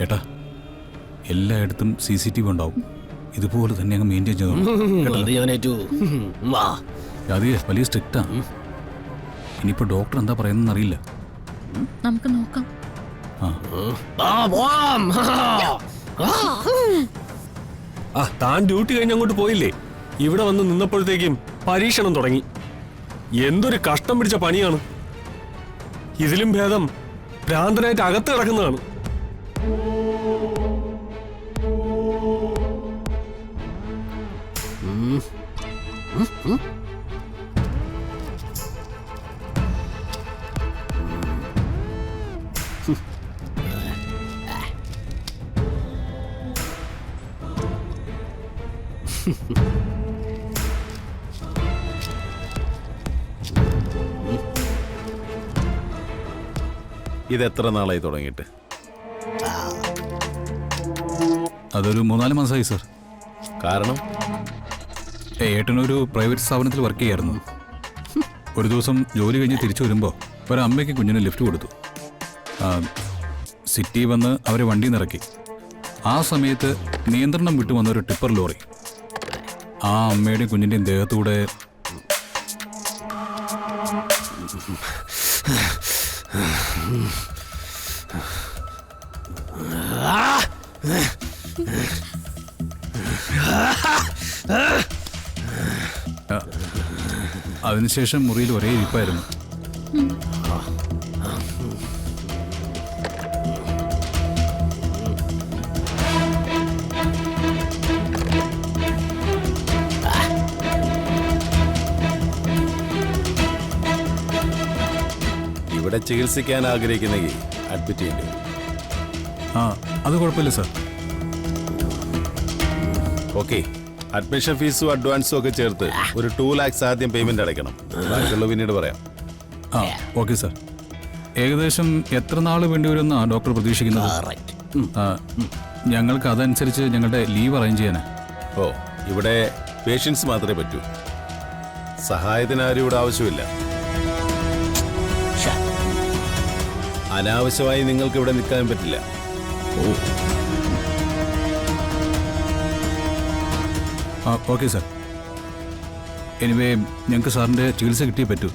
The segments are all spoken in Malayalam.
ഏട്ടാ എല്ലായിടത്തും CCTV ഉണ്ടാവും. ഇതുപോലെ തന്നെ അങ്ങ് മെയിൻറ്റെയിൻ ചെയ്തു. അത് വലിയ സ്ട്രിക്റ്റാ. ഇനിയിപ്പോ ഡോക്ടർ എന്താ പറയുന്നതെന്ന് അറിയില്ല. നമുക്ക് നോക്കാം. താൻ ഡ്യൂട്ടി കഴിഞ്ഞ് അങ്ങോട്ട് പോയില്ലേ? ഇവിടെ വന്ന് നിന്നപ്പോഴത്തേക്കും പരീക്ഷണം തുടങ്ങി. എന്തൊരു കഷ്ടം പിടിച്ച പണിയാണ്. ഇതിലും ഭേദം ഭ്രാന്തനായിട്ട് അകത്ത് കിടക്കുന്നതാണ്. ഇതെത്ര നാളായി തുടങ്ങിയിട്ട്? അതൊരു 3-4 മാസമായി സർ. കാരണം ഏട്ടനൊരു പ്രൈവറ്റ് സ്ഥാപനത്തിൽ വർക്ക് ചെയ്യായിരുന്നു. ഒരു ദിവസം ജോലി കഴിഞ്ഞ് തിരിച്ചു വരുമ്പോൾ ഒരമ്മയ്ക്ക് കുഞ്ഞിന് ലിഫ്റ്റ് കൊടുത്തു. സിറ്റി വന്ന് അവരെ വണ്ടി നിറക്കി. ആ സമയത്ത് നിയന്ത്രണം വിട്ടു വന്ന ഒരു ടിപ്പർ ലോറി ആ അമ്മയുടെയും കുഞ്ഞിൻ്റെയും ദേഹത്തൂടെ അതിനുശേഷം മുറിയിൽ ഒരേ ഇരിപ്പായിരുന്നു. ഇവിടെ ചികിത്സിക്കാൻ ആഗ്രഹിക്കുന്നെങ്കിൽ അഡ്മിറ്റ് ചെയ്യേണ്ടി വരും. അത് കുഴപ്പമില്ല സാർ. ഓക്കെ, അഡ്മിഷൻ ഫീസും അഡ്വാൻസും ഒക്കെ ചേർത്ത് ഒരു 2 lakhs ആദ്യം പേയ്മെന്റ് അടയ്ക്കണം. ബാക്കിയുള്ള പിന്നീട് പറയാം. Okay sir. ഏകദേശം എത്ര നാൾ വേണ്ടി വരുമെന്നാ ഡോക്ടർ പ്രതീക്ഷിക്കുന്നത്? ഞങ്ങൾക്ക് അതനുസരിച്ച് ഞങ്ങളുടെ ലീവ് അറേഞ്ച് ചെയ്യാനാ. ഓ, ഇവിടെ പേഷ്യൻസ് മാത്രമേ പറ്റൂ. സഹായത്തിന് ആരും ഇവിടെ ആവശ്യമില്ല. അനാവശ്യമായി നിങ്ങൾക്ക് ഇവിടെ നിൽക്കാൻ പറ്റില്ല. Okay sir. എനിവേ ഞങ്ങൾക്ക് സാറിൻ്റെ ചികിത്സ കിട്ടിയേ പറ്റൂ.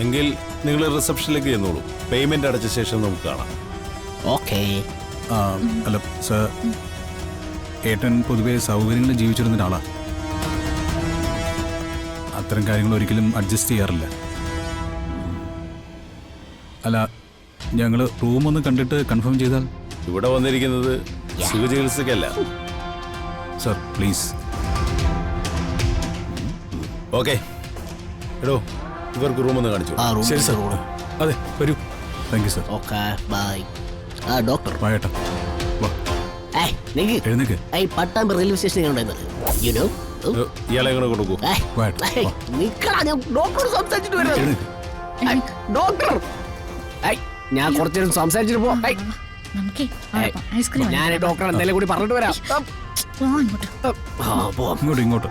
എങ്കിൽ നിങ്ങൾ റിസപ്ഷനിലേക്ക് ചെന്നോളൂ. പേയ്മെന്റ് അടച്ച ശേഷം നമുക്ക് കാണാം. ഓക്കെ. അല്ല സാർ, ഏട്ടൻ പൊതുവെ സൗകര്യങ്ങളിൽ ജീവിച്ചിരുന്ന ഒരാളാണ്. അത്തരം കാര്യങ്ങൾ ഒരിക്കലും അഡ്ജസ്റ്റ് ചെയ്യാറില്ല. അല്ല, ഞങ്ങൾ റൂമൊന്ന് കണ്ടിട്ട് കൺഫേം ചെയ്താൽ? ഇവിടെ വന്നിരിക്കുന്നത് സുഖചികിത്സക്കല്ല സർ, പ്ലീസ്. ഓക്കെ, എടോ ഇവർക്ക് റൂമൊന്ന് കാണിച്ചു. ശരി സർ. അതെ, വരൂ. Thank you sir. Okay, bye. Doctor വായേട്ടാ, വാ. എഴുന്നേക്ക്. പട്ടാമ്പി റെയിൽവേ സ്റ്റേഷൻ യുനോ ഇയാളെ കൂടെ കൊടുക്കൂ. ഡോക്ടർ സംസാരിച്ചിട്ട് വരുന്നത്. ഡോക്ടർ, ഞാൻ കുറച്ചേരം സംസാരിച്ചിട്ട് പോ. ഐസ്ക്രീം ഞാൻ ഡോക്ടർ എന്തെങ്കിലും കൂടി പറഞ്ഞിട്ട് വരാം. ഇങ്ങോട്ട്.